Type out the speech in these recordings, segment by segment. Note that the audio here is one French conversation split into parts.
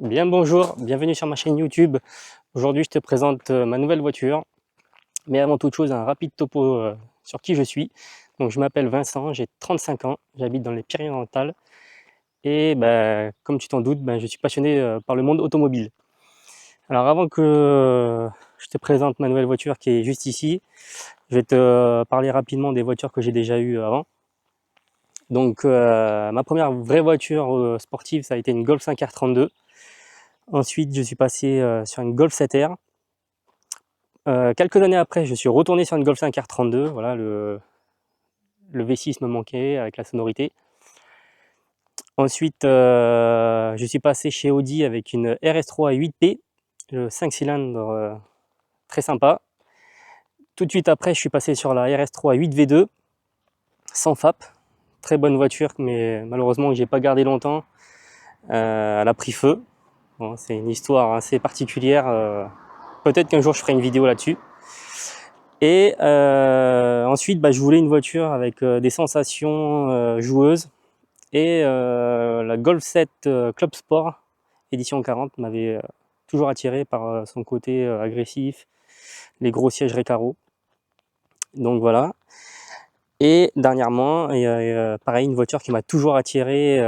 Bien bonjour, bienvenue sur ma chaîne YouTube. Aujourd'hui je te présente ma nouvelle voiture. Mais avant toute chose, un rapide topo sur qui je suis. Donc je m'appelle Vincent, j'ai 35 ans, j'habite dans les Pyrénées-Orientales. Et comme tu t'en doutes, je suis passionné par le monde automobile. Alors avant que je te présente ma nouvelle voiture qui est juste ici, je vais te parler rapidement des voitures que j'ai déjà eues avant. Donc ma première vraie voiture sportive, ça a été une Golf 5 R32. Ensuite, je suis passé sur une Golf 7R. Quelques années après, je suis retourné sur une Golf 5 R32. Voilà, le V6 me manquait avec la sonorité. Ensuite, je suis passé chez Audi avec une RS3 8P, le 5 cylindres très sympa. Tout de suite après, je suis passé sur la RS3 8V2 sans FAP. Très bonne voiture, mais malheureusement, je n'ai pas gardé longtemps. Elle a pris feu. Bon, c'est une histoire assez particulière. Peut-être qu'un jour, je ferai une vidéo là-dessus. Et ensuite, je voulais une voiture avec des sensations joueuses. Et la Golf 7 Club Sport édition 40 m'avait toujours attiré par son côté agressif, les gros sièges Recaro. Donc voilà. Et dernièrement, pareil, une voiture qui m'a toujours attiré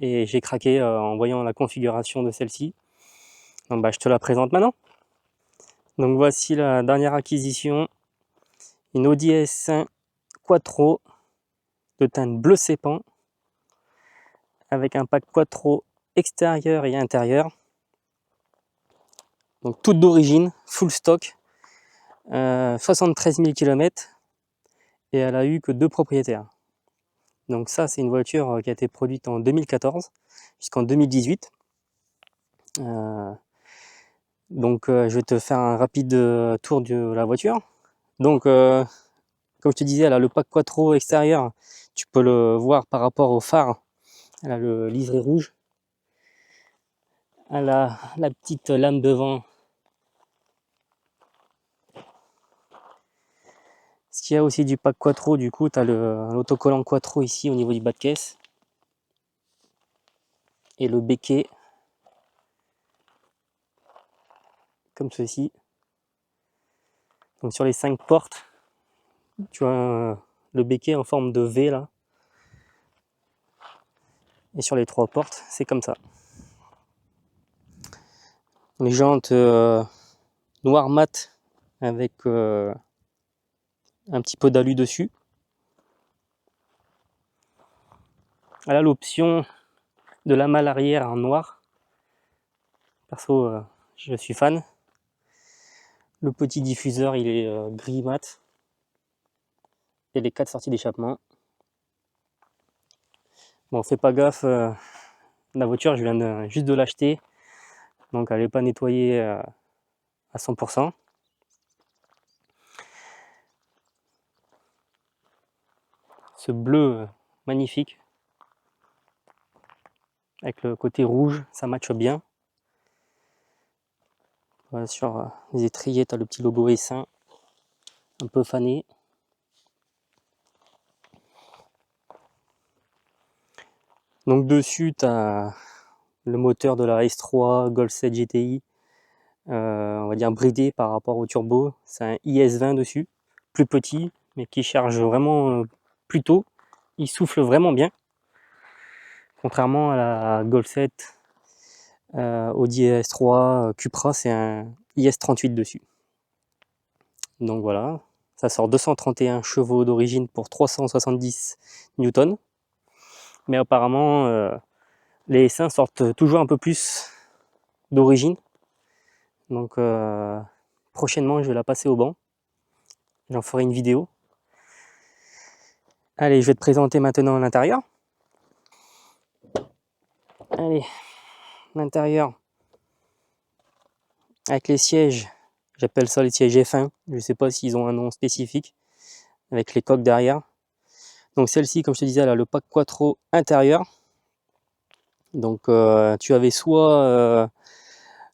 et j'ai craqué en voyant la configuration de celle-ci. Donc je te la présente maintenant. Donc voici la dernière acquisition, une Audi S1 Quattro de teinte bleu cépant avec un pack Quattro extérieur et intérieur. Donc toute d'origine, full stock, 73 000 km et elle a eu que 2 propriétaires. Donc ça, c'est une voiture qui a été produite en 2014 jusqu'en 2018. Je vais te faire un rapide tour de la voiture. Donc comme je te disais, elle a le pack Quattro extérieur. Tu peux le voir par rapport au phare. Elle a le liseré rouge. Elle a la petite lame devant. Ce qu'il y a aussi du pack Quattro, du coup, tu as l'autocollant Quattro ici au niveau du bas de caisse. Et le béquet, comme ceci. Donc sur les 5 portes, tu as le béquet en forme de V là. Et sur les 3 portes, c'est comme ça. Les jantes noir mat avec un petit peu d'alu dessus. Elle a l'option de la malle arrière en noir. Perso, je suis fan. Le petit diffuseur, il est gris mat. Et les 4 sorties d'échappement. Bon, fais pas gaffe, la voiture, je viens juste de l'acheter. Donc elle n'est pas nettoyée à 100%. Ce bleu magnifique. Avec le côté rouge, ça matche bien. Voilà, sur les étriers, tu as le petit logo S1, un peu fané. Donc dessus, tu as le moteur de la S3 Golf 7 GTI, on va dire bridé par rapport au turbo. C'est un IS20 dessus, plus petit, mais qui charge vraiment plus tôt. Il souffle vraiment bien. Contrairement à la Golf 7 Audi S3 Cupra, c'est un IS38 dessus. Donc voilà, ça sort 231 chevaux d'origine pour 370 Newton. Mais apparemment, les S1 sortent toujours un peu plus d'origine. Donc prochainement, je vais la passer au banc. J'en ferai une vidéo. Allez, je vais te présenter maintenant l'intérieur. Allez, l'intérieur. Avec les sièges, j'appelle ça les sièges F1. Je ne sais pas s'ils ont un nom spécifique. Avec les coques derrière. Donc celle-ci, comme je te disais, elle a le pack Quattro intérieur. Donc tu avais soit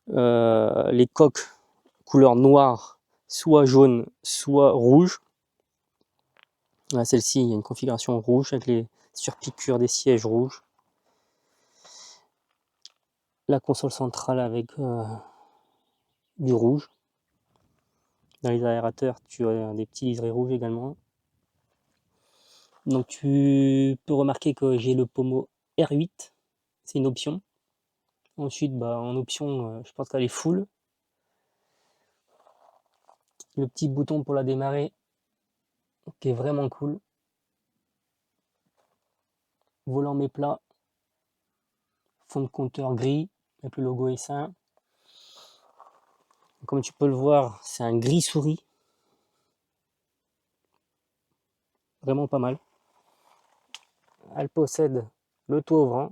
les coques couleur noire, soit jaune, soit rouge. Celle-ci, il y a une configuration rouge avec les surpiqûres des sièges rouges. la console centrale avec du rouge. Dans les aérateurs, tu as des petits liserés rouges également. Donc tu peux remarquer que j'ai le pommeau R8, c'est une option. Ensuite, en option, je pense qu'elle est full. Le petit bouton pour la démarrer, qui est vraiment cool. Volant mais plat. Fond de compteur gris, avec le logo S1. Comme tu peux le voir, c'est un gris souris. Vraiment pas mal. Elle possède le toit ouvrant.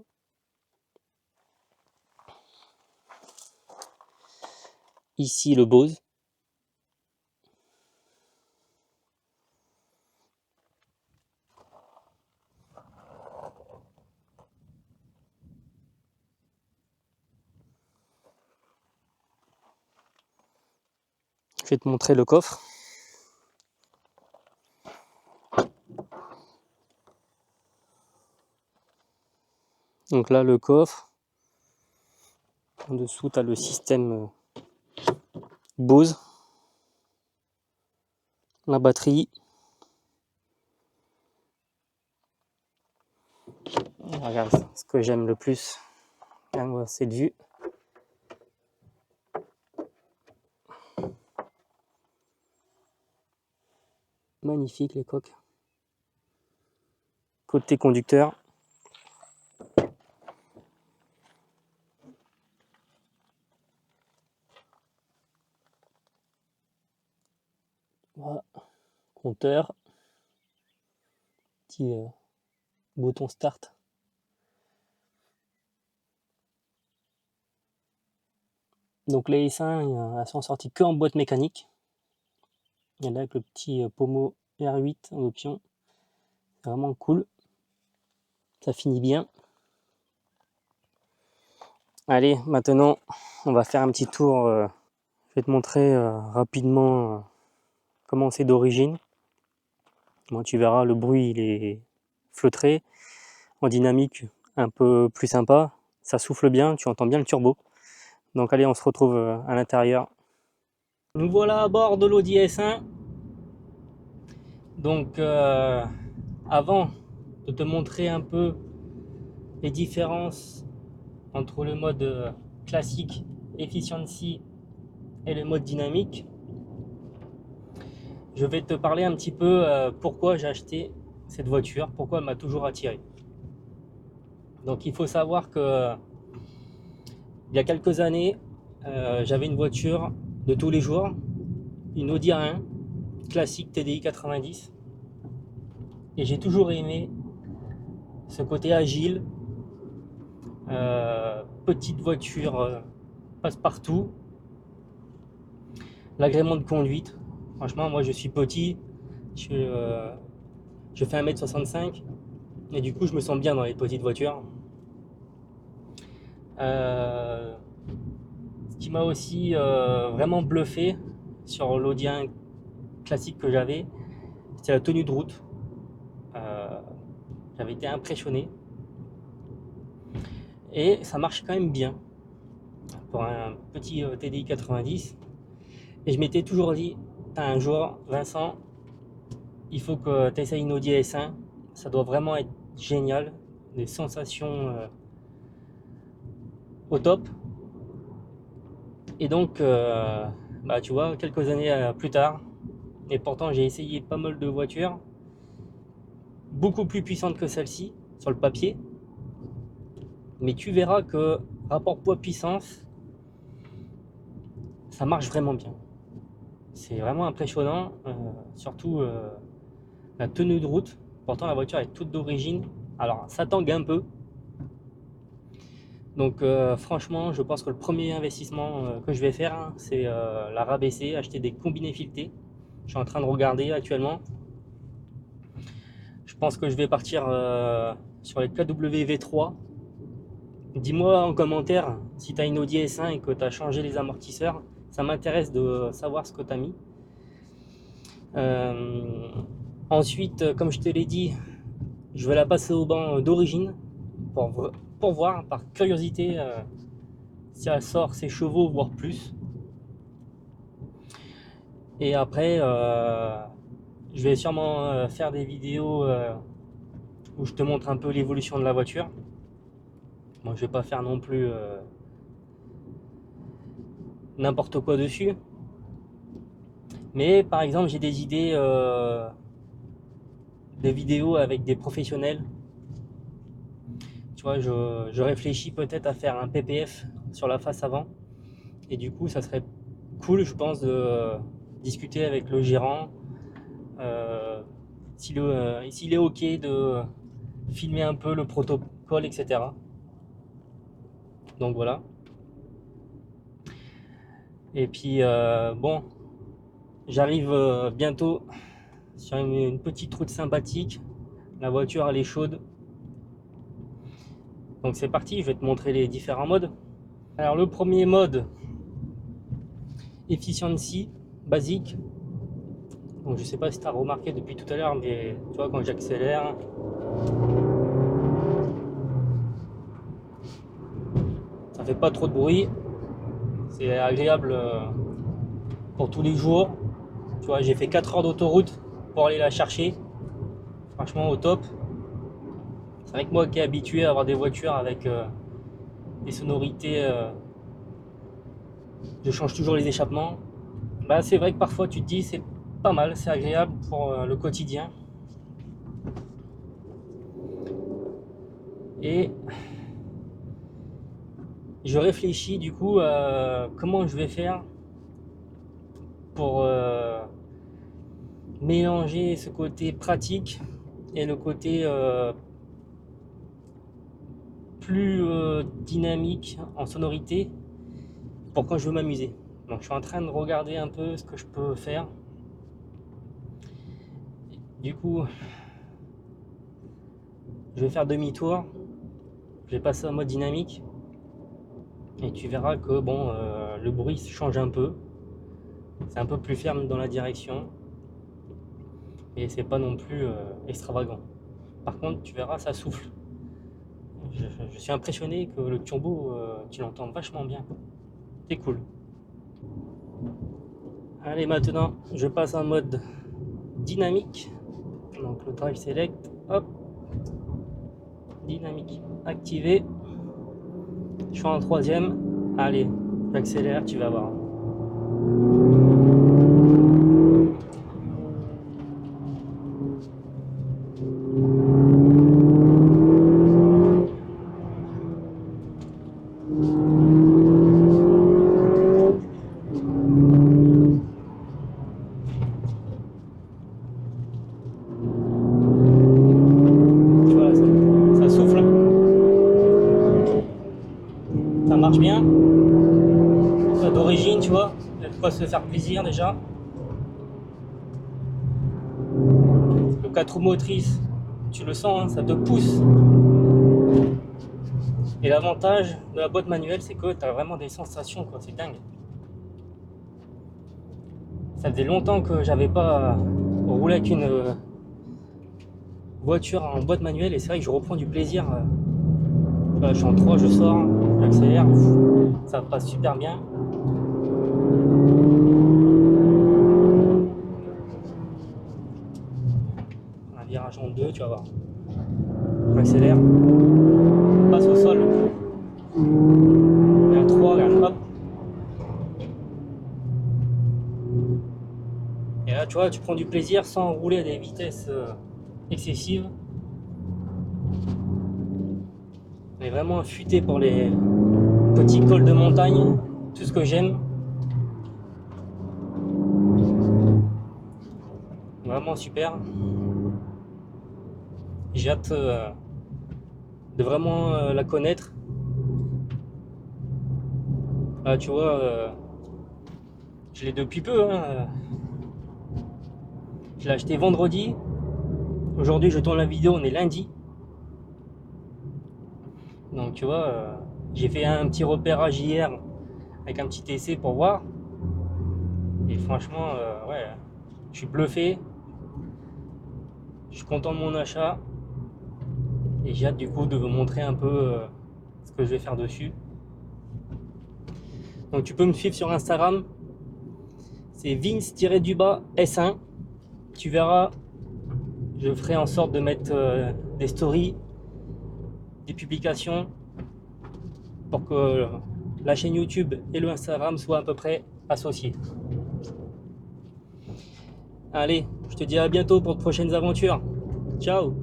Ici le Bose. Je vais te montrer le coffre. Donc là, le coffre. En dessous, tu as le système Bose. La batterie. Regarde, ce que j'aime le plus, cette vue. Magnifique les coques. Côté conducteur. Voilà. Compteur. Petit bouton start. Donc les S1, elles sont sorties que en boîte mécanique. Il y en a avec le petit pommeau R8 en option. C'est vraiment cool. Ça finit bien. Allez, maintenant, on va faire un petit tour. Je vais te montrer rapidement comment c'est d'origine. Bon, tu verras, le bruit il est feutré. En dynamique, un peu plus sympa. Ça souffle bien, tu entends bien le turbo. Donc allez, on se retrouve à l'intérieur. Nous voilà à bord de l'Audi S1. Donc avant de te montrer un peu les différences entre le mode classique Efficiency et le mode dynamique, je vais te parler un petit peu pourquoi j'ai acheté cette voiture, pourquoi elle m'a toujours attiré. Donc il faut savoir que il y a quelques années, j'avais une voiture de tous les jours, une Audi A1 classique TDI 90, et j'ai toujours aimé ce côté agile, petite voiture passe-partout, l'agrément de conduite. Franchement, moi je suis petit, je fais 1m65 et du coup je me sens bien dans les petites voitures. Ce qui m'a aussi vraiment bluffé sur l'Audi A1 classique que j'avais, c'était la tenue de route. J'avais été impressionné et ça marche quand même bien pour un petit TDI 90. Et je m'étais toujours dit, un jour, Vincent, il faut que tu essayes une Audi S1, ça doit vraiment être génial, des sensations au top. Et donc, tu vois, quelques années plus tard, et pourtant j'ai essayé pas mal de voitures, beaucoup plus puissantes que celle-ci, sur le papier, mais tu verras que rapport poids-puissance, ça marche vraiment bien. C'est vraiment impressionnant, surtout la tenue de route. Pourtant la voiture est toute d'origine, alors ça tangue un peu. Donc franchement, je pense que le premier investissement que je vais faire, hein, c'est la rabaisser, acheter des combinés filetés. Je suis en train de regarder actuellement. Je pense que je vais partir sur les KW-V3. Dis-moi en commentaire si tu as une Audi S1 et que tu as changé les amortisseurs. Ça m'intéresse de savoir ce que tu as mis. Ensuite, comme je te l'ai dit, je vais la passer au banc d'origine pour voir par curiosité si elle sort ses chevaux, voire plus. Et après, je vais sûrement faire des vidéos où je te montre un peu l'évolution de la voiture. Bon, je vais pas faire non plus n'importe quoi dessus. Mais par exemple, j'ai des idées de vidéos avec des professionnels. Tu vois, je réfléchis peut-être à faire un PPF sur la face avant. Et du coup, ça serait cool, je pense, de discuter avec le gérant. S'il est OK de filmer un peu le protocole, etc. Donc voilà. Et puis, bon, j'arrive bientôt sur une petite route sympathique. La voiture, elle est chaude. Donc c'est parti, je vais te montrer les différents modes. Alors le premier mode, Efficiency, basique. Donc je sais pas si tu as remarqué depuis tout à l'heure, mais tu vois, quand j'accélère, ça fait pas trop de bruit. C'est agréable pour tous les jours. Tu vois, j'ai fait 4 heures d'autoroute pour aller la chercher. Franchement au top. C'est vrai que moi qui est habitué à avoir des voitures avec des sonorités, je change toujours les échappements. Bah, c'est vrai que parfois tu te dis c'est pas mal, c'est agréable pour le quotidien. Et je réfléchis du coup à comment je vais faire pour mélanger ce côté pratique et le côté plus dynamique en sonorité pour quand je veux m'amuser. Donc je suis en train de regarder un peu ce que je peux faire. Du coup, je vais faire demi-tour. Je vais passer en mode dynamique. Et tu verras que bon, le bruit change un peu. C'est un peu plus ferme dans la direction. Et c'est pas non plus extravagant. Par contre, tu verras, ça souffle. Je suis impressionné que le turbo, tu l'entends vachement bien. C'est cool. Allez, maintenant, je passe en mode dynamique. Donc le drive select, hop, dynamique activé. Je suis en troisième. Allez, j'accélère, tu vas voir. Tu vois, ça souffle. Ça marche bien. D'origine, tu vois, il y a de quoi se faire plaisir déjà. Le 4 roues motrices, tu le sens, hein, ça te pousse. Et l'avantage de la boîte manuelle, c'est que tu as vraiment des sensations, quoi, c'est dingue. Ça faisait longtemps que j'avais pas roulé avec une voiture en boîte manuelle et c'est vrai que je reprends du plaisir. Je suis en 3, je sors, j'accélère, ça passe super bien. Un virage en 2, tu vas voir. J'accélère, passe au sol. Et un 3, regarde, hop. Et là, tu vois, tu prends du plaisir sans rouler à des vitesses excessives. On est vraiment affûté pour les petits cols de montagne, tout ce que j'aime. Vraiment super. J'ai hâte de vraiment la connaître. Là, tu vois, je l'ai depuis peu. Hein. Je l'ai acheté vendredi. Aujourd'hui, je tourne la vidéo, on est lundi. Donc, tu vois, j'ai fait un petit repérage hier avec un petit essai pour voir. Et franchement, ouais, je suis bluffé. Je suis content de mon achat. Et j'ai hâte du coup de vous montrer un peu ce que je vais faire dessus. Donc tu peux me suivre sur Instagram, c'est Vince-S1. Tu verras, je ferai en sorte de mettre des stories, des publications pour que la chaîne YouTube et le Instagram soient à peu près associés. Allez, je te dis à bientôt pour de prochaines aventures. Ciao!